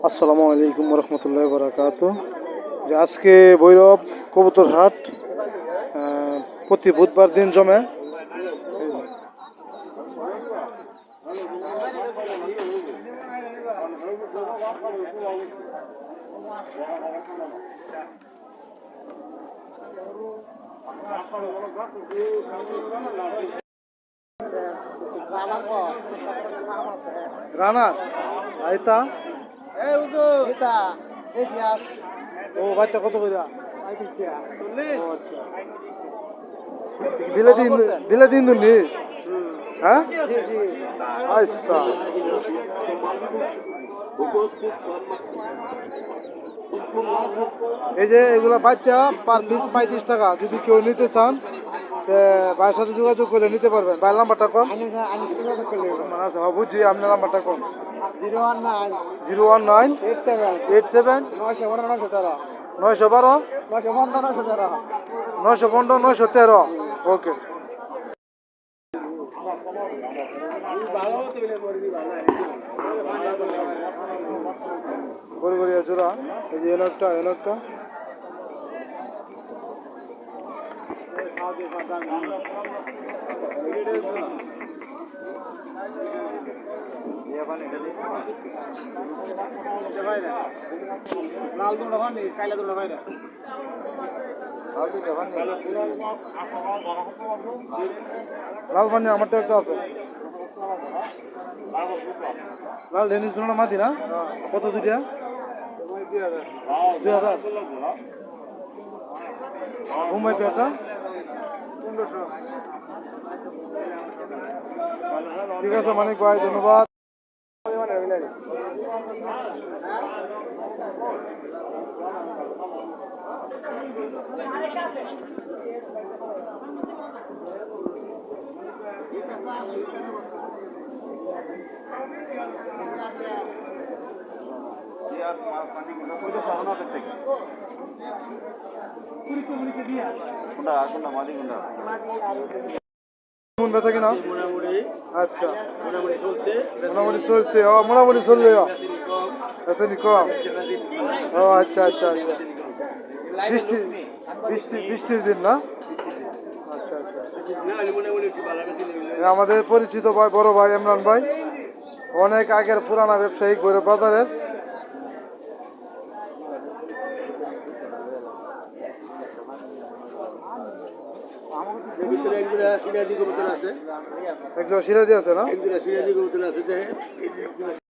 আসসালামু আলাইকুম রহমতুল্লাহ বরাকাত। যে আজকে ভৈরব কবুতর হাট প্রতি বুধবার দিন জমে। রানা আইতা ও বাচ্চা কত করে? বিলাতি ইন্দুনি, হ্যাঁ আচ্ছা। এই যে এগুলা বাচ্চা পার পিস 35 টাকা। যদি কেউ নিতে চান ভাইয়ের সাথে যোগাযোগ করে নিতে পারবেন। ভাইয়ের নাম্বারটা কম। আচ্ছা বুঝছি, আপনার নাম্বারটা কম। 019 87 912 915 913। ওকে। গড়িয়া জোড়া, এই যে এনকটা লাল দুটো ভাই কাইলা দুটো ভাই লাল পানি আমারটা একটা আছে। লাল ডেনিস দুটো মাদি না? কত দুইটা? 2000। মুম্বাই পেটা 1500। ঠিক আছে মানিক ভাই, ধন্যবাদ। বেচা কিনা? আচ্ছা মোটামুটি চলছে। ও মোটামুটি চলবে, এতনি কম। ও আচ্ছা আচ্ছা আচ্ছা। বৃষ্টির দিন না? আচ্ছা আচ্ছা। আমাদের পরিচিত ভাই, বড় ভাই ইমরান ভাই, অনেক আগের পুরানা ব্যবসায়িক ভৈরব বাজারের। একজন সিরাজি আছে না?